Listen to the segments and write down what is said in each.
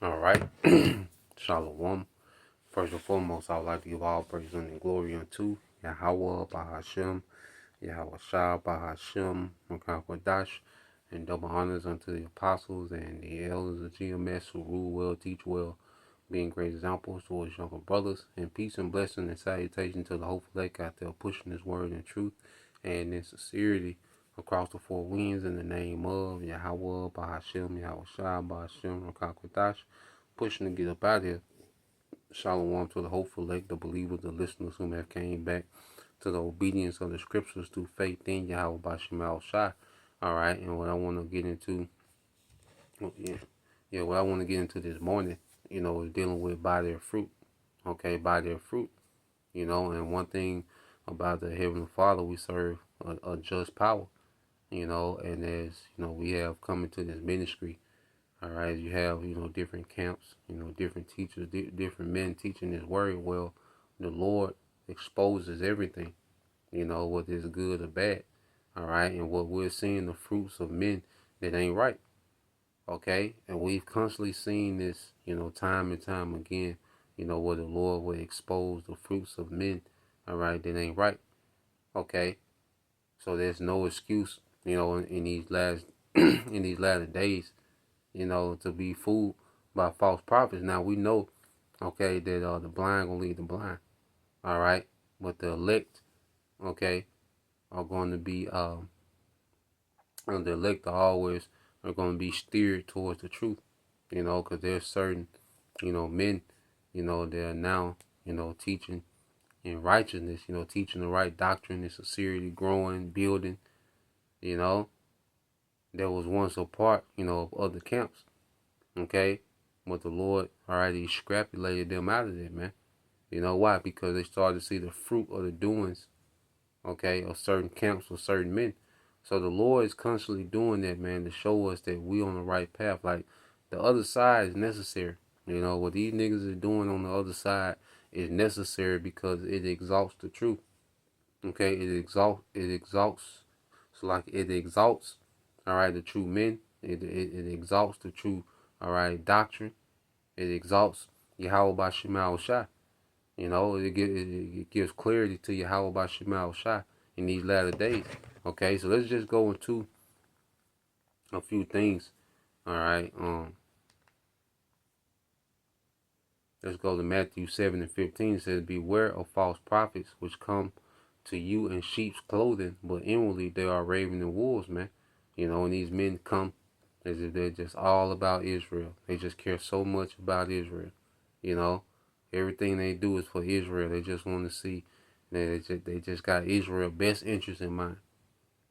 All right. Shalom. First and foremost, I would like to give all praise and glory unto Yahweh Bahashem, Yahweh Shah Bahashem, Makakwadash, and double honors unto the apostles and the elders of GMS who rule well, teach well, being great examples towards younger brothers, and peace and blessing and salutation to the hopeful lake out there pushing his word in truth and in sincerity across the four winds in the name of Yahweh Bahashem, Yahweh Shah Bahashem, Makakwadash, pushing to get up out here. Shalom to the hopeful elect, the believers, the listeners who have came back to the obedience of the scriptures through faith in Yahweh Bashem Shai. All right, and what I want to get into, what I want to get into this morning, is dealing with by their fruit. Okay, by their fruit, and one thing about the Heavenly Father, we serve a just power, and as, we have come into this ministry. All right, you have, different camps, different teachers, different men teaching this word. Well, the Lord exposes everything, whether it's good or bad. All right, and what we're seeing, the fruits of men that ain't right. Okay, and we've constantly seen this, time and time again, where the Lord will expose the fruits of men, all right, that ain't right. Okay, so there's no excuse, in these last in these latter days, to be fooled by false prophets. Now we know, okay, that the blind gonna lead the blind, all right, but the elect, okay, are going to be the elect are going to be steered towards the truth, because there's certain, men, that are now, teaching in righteousness, teaching the right doctrine and sincerity, growing, building, you know, that was once a part, of other camps. Okay, but the Lord already extrapolated them out of there, man. You know why? Because they started to see the fruit of the doings, okay, of certain camps or certain men. So the Lord is constantly doing that, man, to show us that we on the right path. Like, the other side is necessary. What these niggas are doing on the other side is necessary because it exalts the truth. Okay, it exalts. So like it exalts, all right, the true men. It exalts the true, all right, doctrine. It exalts Yahweh by Shemal Shai. It gives clarity to Yahweh by Shemal Shai in these latter days. Okay, so let's just go into a few things. All right, let's go to Matthew 7:15. It says, "Beware of false prophets which come to you in sheep's clothing, but inwardly they are ravening wolves, man." And these men come as if they're just all about Israel. They just care so much about Israel. You know, everything they do is for Israel. They just want to see that they just got Israel best interest in mind.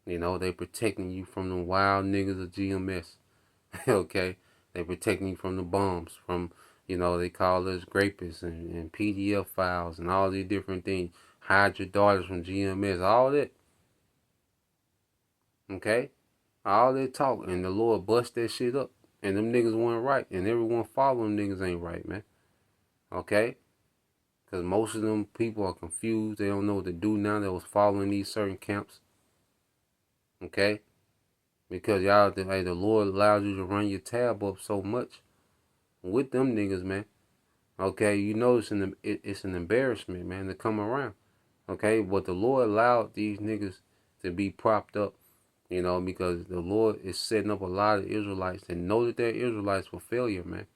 They protecting you from the wild niggas of GMS. Okay, they protecting you from the bombs, from they call us grapists and PDF files and all these different things. Hide your daughters from GMS, all that. Okay, all that talk, and the Lord bust that shit up, and them niggas weren't right, and everyone following them niggas ain't right, man. Okay, because most of them people are confused. They don't know what to do now. That was following these certain camps. Okay, because y'all, hey, the Lord allowed you to run your tab up so much with them niggas, man. Okay, you know it's an embarrassment, man, to come around. Okay, but the Lord allowed these niggas to be propped up, because the Lord is setting up a lot of Israelites that know that they're Israelites for failure, man.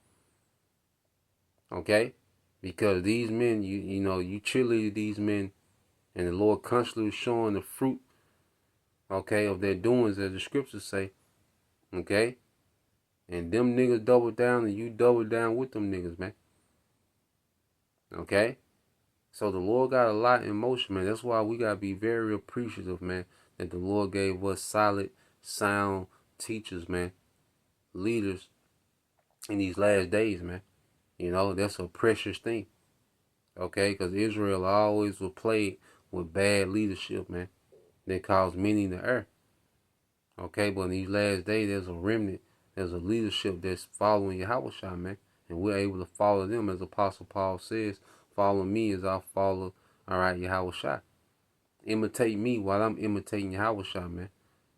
Okay, because these men, you cheerlead these men, and the Lord constantly showing the fruit, okay, of their doings, as the scriptures say. Okay, and them niggas double down, and you double down with them niggas, man. Okay. So the Lord got a lot in motion, man. That's why we gotta be very appreciative, man, that the Lord gave us solid, sound teachers, man, leaders in these last days, man. That's a precious thing, okay? Because Israel always was plagued with bad leadership, man. They caused many to err, okay? But in these last days, there's a remnant, there's a leadership that's following Yahweh, man. And we're able to follow them, as Apostle Paul says, follow me as I follow, all right, Yahweh. Imitate me while I'm imitating Yahweh, man.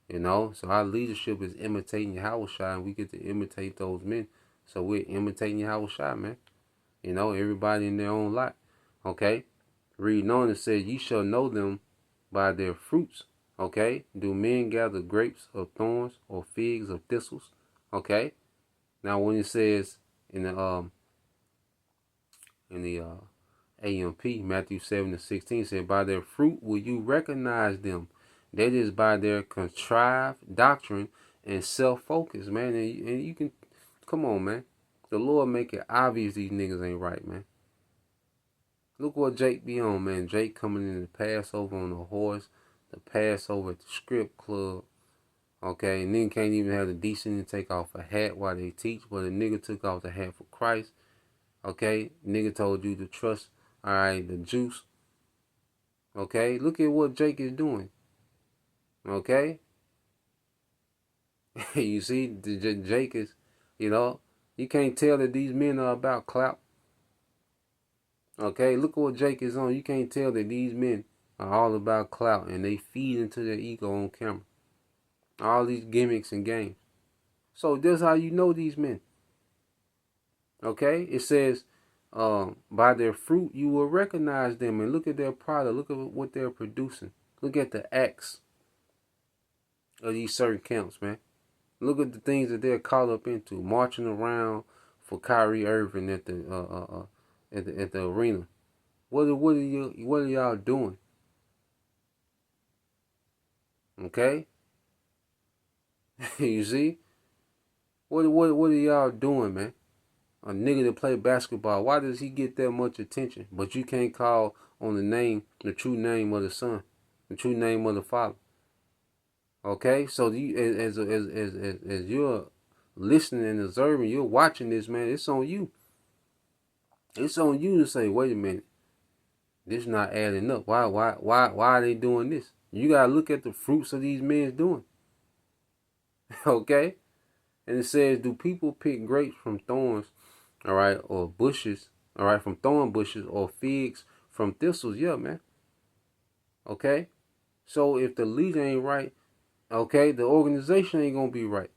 So our leadership is imitating Yahweh, and we get to imitate those men, So we're imitating Yahweh Shai, man. You know, everybody in their own light. Okay? Reading on, it says, ye shall know them by their fruits. Okay? Do men gather grapes of thorns or figs of thistles? Okay? Now when it says in the AMP, Matthew 7:16 said, by their fruit will you recognize them. That is by their contrived doctrine and self-focus, man. And you can, come on, man. The Lord make it obvious these niggas ain't right, man. Look what Jake be on, man. Jake coming in the Passover on a horse, the Passover at the strip club, okay? And then can't even have the decency to take off a hat while they teach. But a nigga took off the hat for Christ, okay? Nigga told you to trust, all right, the juice, okay? Look at what Jake is doing, okay? You see, Jake is, you know, you can't tell that these men are about clout. Okay, look at what Jake is on. You can't tell that these men are all about clout and they feed into their ego on camera. All these gimmicks and games. So that's how you know these men. Okay, it says, by their fruit you will recognize them, and look at their product. Look at what they're producing. Look at the acts of these certain camps, man. Look at the things that they're caught up into, marching around for Kyrie Irving at the arena. What are y'all doing? Okay, you see, what are y'all doing, man? A nigga that play basketball, why does he get that much attention? But you can't call on the true name of the Son, the true name of the Father. Okay, so as you're listening and observing, you're watching this, man. It's on you. It's on you to say, wait a minute, this not adding up. Why are they doing this? You gotta look at the fruits of these men doing. Okay, and it says, do people pick grapes from thorns, all right, or bushes, all right, from thorn bushes, or figs from thistles? Yeah, man. Okay, so if the leader ain't right, okay, the organization ain't gonna be right.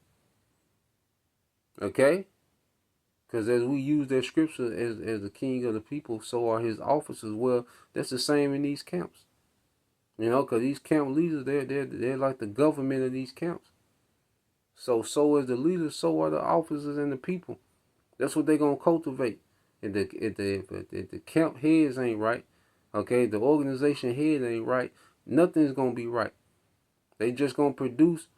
Okay, because as we use that scripture as the king of the people, so are his officers. Well, that's the same in these camps. You know, because these camp leaders, they're like the government of these camps. So is the leaders, so are the officers and the people. That's what they're gonna cultivate. If the camp heads ain't right, okay, the organization head ain't right, nothing's gonna be right. They just gonna produce,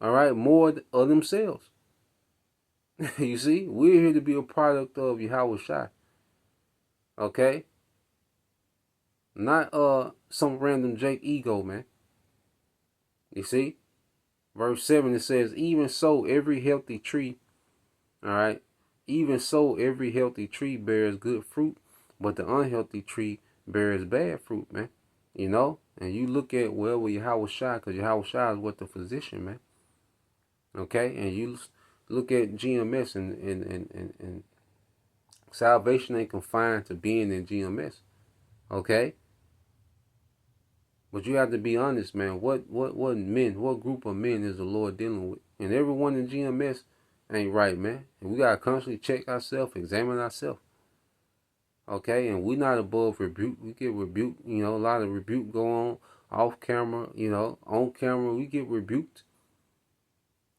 all right, more of themselves. You see, we're here to be a product of Yahweh Shai. Okay? Not some random Jake ego, man. You see? Verse 7, it says, even so every healthy tree, all right, even so every healthy tree bears good fruit, but the unhealthy tree bears bad fruit, man. You know? And you look at, well, with Yahweh Shai, because Yahweh Shai is what the physician, man. Okay? And you look at GMS, and salvation ain't confined to being in GMS. Okay? But you have to be honest, man. What group of men is the Lord dealing with? And everyone in GMS ain't right, man. And we gotta constantly check ourselves, examine ourselves. Okay, and we're not above rebuke. We get rebuked, you know, a lot of rebuke go on off camera, you know, on camera we get rebuked.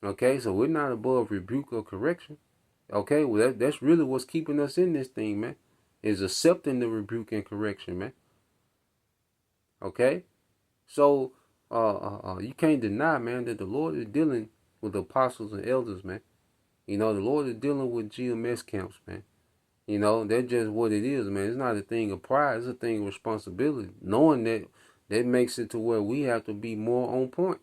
Okay, so we're not above rebuke or correction. Okay, well that's really what's keeping us in this thing, man. Is accepting the rebuke and correction, man. Okay? So you can't deny, man, that the Lord is dealing with the apostles and elders, man. You know, the Lord is dealing with GMS camps, man. You know, that's just what it is, man. It's not a thing of pride. It's a thing of responsibility. Knowing that makes it to where we have to be more on point.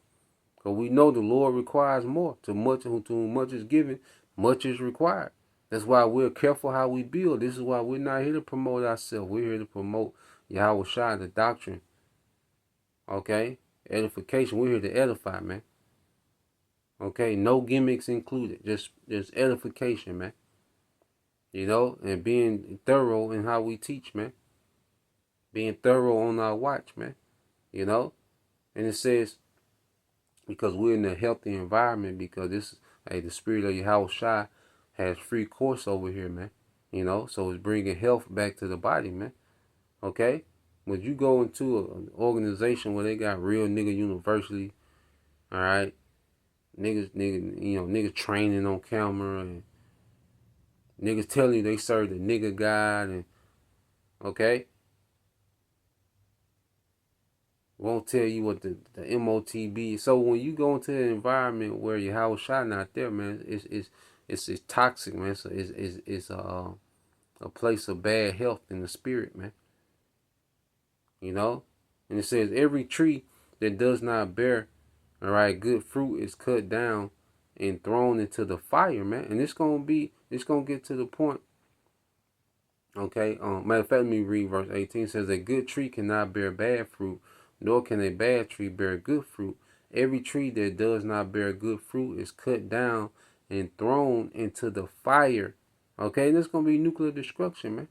Because we know the Lord requires more. To whom much is given, much is required. That's why we're careful how we build. This is why we're not here to promote ourselves. We're here to promote Yahweh Shai, the doctrine. Okay? Edification. We're here to edify, man. Okay? No gimmicks included. Just edification, man. You know, and being thorough in how we teach, man. Being thorough on our watch, man. You know? And it says, because we're in a healthy environment, because this, hey, the spirit of Yahweh Shai has free course over here, man. You know, so it's bringing health back to the body, man. Okay? When you go into an organization where they got real nigga university, all right, niggas training on camera and niggas telling you they serve the nigga God and okay, won't tell you what the MOTB is. So when you go into an environment where your house shot not there, man, it's toxic, man. So it's a place of bad health in the spirit, man. You know, and it says every tree that does not bear, all right, good fruit is cut down and thrown into the fire, man. And it's gonna get to the point. Okay. Matter of fact, let me read verse 18. It says a good tree cannot bear bad fruit, nor can a bad tree bear good fruit. Every tree that does not bear good fruit is cut down and thrown into the fire. Okay, and it's gonna be nuclear destruction, man.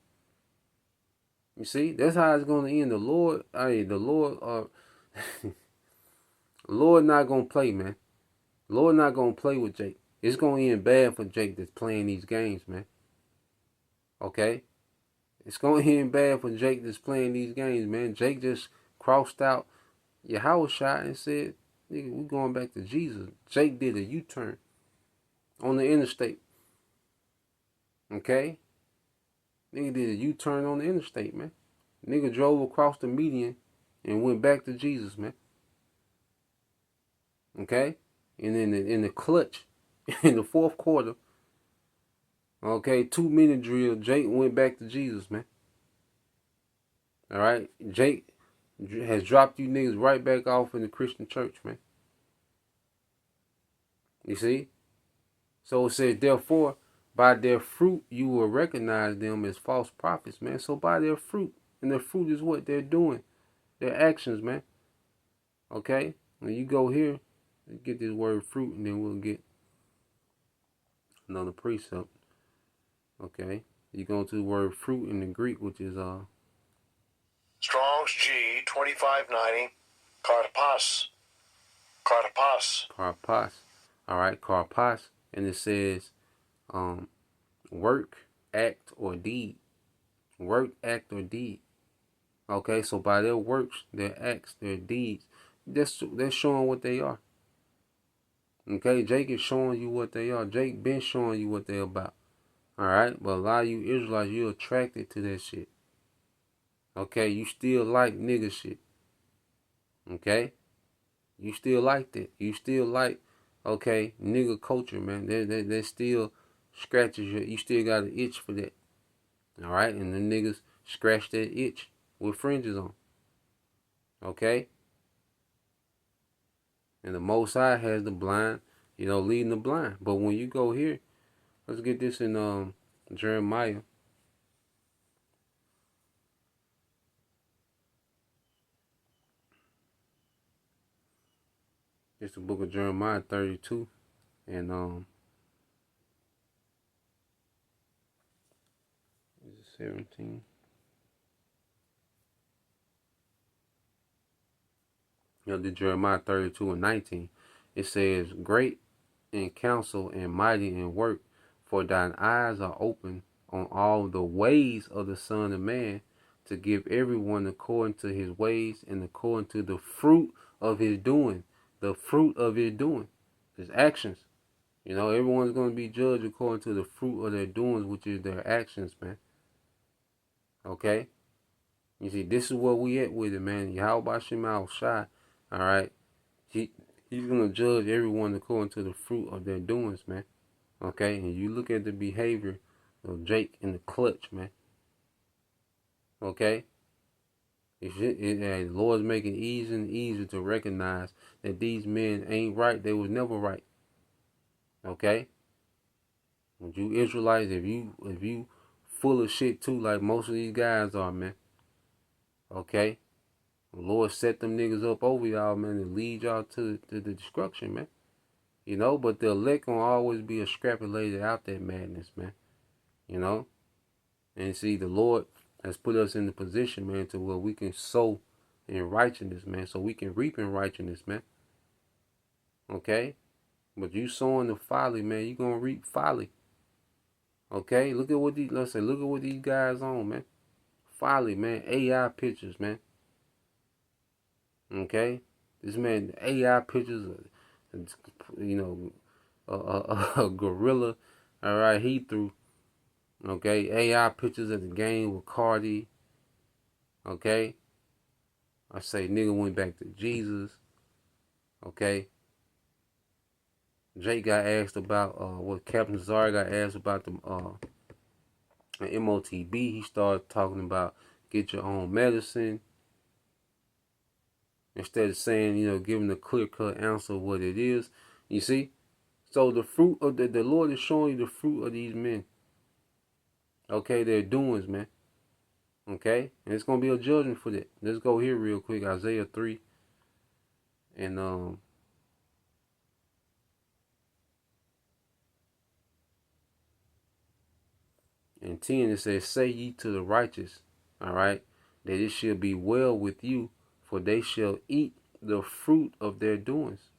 You see, that's how it's gonna end. The Lord, Lord not gonna play, man. Lord not gonna play with Jake. It's gonna end bad for Jake that's playing these games, man. Okay? It's gonna end bad for Jake that's playing these games, man. Jake just crossed out Yahweh shot and said, nigga, we going back to Jesus. Jake did a U-turn on the interstate. Okay? Nigga did a U-turn on the interstate, man. Nigga drove across the median and went back to Jesus, man. Okay? And in the clutch, in the fourth quarter, okay, 2-minute drill, Jake went back to Jesus, man. All right? Jake has dropped you niggas right back off in the Christian church, man. You see? So it says, therefore, by their fruit you will recognize them as false prophets, man. So by their fruit. And their fruit is what they're doing. Their actions, man. Okay? When you go here, get this word fruit, and then we'll get another precept. Okay? You go to the word fruit in the Greek, which is Strong's G 2590 karpas. Karpas. All right, karpas. And it says work, act, or deed. Work, act, or deed. Okay, so by their works, their acts, their deeds, they're showing what they are. Okay, Jake is showing you what they are. Jake been showing you what they're about. Alright, but a lot of you Israelites, you're attracted to that shit. Okay, you still like nigga shit. Okay? You still like that. You still like, okay, nigga culture, man. That still scratches you still got an itch for that. Alright, and the niggas scratch that itch with fringes on. Okay? And the Most High has the blind, leading the blind. But when you go here, let's get this in Jeremiah. It's the book of Jeremiah 32. And is it 17? The Jeremiah 32 and 19. It says, great in counsel and mighty in work, for thine eyes are open on all the ways of the Son of Man, to give everyone according to his ways and according to the fruit of his doing. The fruit of his doing. His actions. Everyone's going to be judged according to the fruit of their doings, which is their actions, man. Okay? You see, this is where we at with it, man. Yahweh Shema Shai, all right? He's going to judge everyone according to the fruit of their doings, man. Okay? And you look at the behavior of Jake in the clutch, man. Okay? The Lord's making it easier and easier to recognize that these men ain't right. They was never right. Okay? When you Israelites, if you full of shit too, like most of these guys are, man. Okay? The Lord set them niggas up over y'all, man, and lead y'all to the destruction, man. But the elect gonna always be a scrappy lady out that madness, man. And see, the Lord has put us in the position, man, to where we can sow in righteousness, man, so we can reap in righteousness, man. Okay? But you sowing the folly, man, you gonna reap folly. Okay, look at what these guys on, man. Folly, man. AI pictures, man. Okay, this man AI pictures, you know, a gorilla. All right, he threw. Okay, AI pictures at the game with Cardi. Okay, I say nigga went back to Jesus. Okay, Jake got asked about what Captain Zara got asked about the MOTB. He started talking about get your own medicine instead of saying, giving a clear cut answer of what it is. You see? So the fruit of the Lord is showing you the fruit of these men. Okay, their doings, man. Okay? And it's gonna be a judgment for that. Let's go here real quick. Isaiah 3 and 10, it says, say ye to the righteous, all right, that it shall be well with you, for they shall eat the fruit of their doings.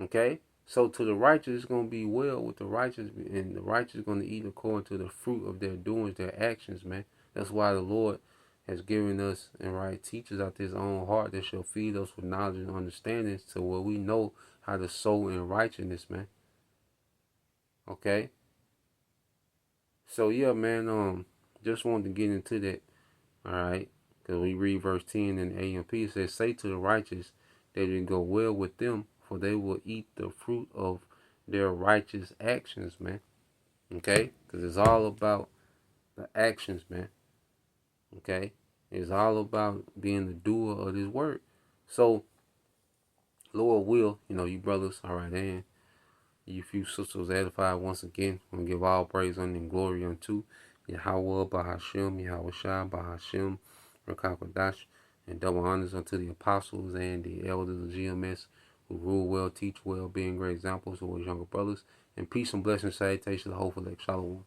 Okay? So to the righteous, it's going to be well with the righteous, and the righteous is going to eat according to the fruit of their doings, their actions, man. That's why the Lord has given us and right teachers out his own heart that shall feed us with knowledge and understanding, so where we know how to sow in righteousness, man. Okay? So yeah, man, just wanted to get into that, all right? Because we read verse 10 in AMP, it says, say to the righteous that it go well with them, for they will eat the fruit of their righteous actions, man. Okay? Because it's all about the actions, man. Okay? It's all about being the doer of this word. So, Lord will, you brothers, all right, and you few sisters edified once again. I'm going to give all praise and glory unto Yahweh, Bahashem, Yahweh Shai, Bahashem, Rakakwadash, and double honors unto the apostles and the elders of GMS who rule well, teach well, being great examples to his younger brothers. And peace and blessings, salutations, hopefully, shalom.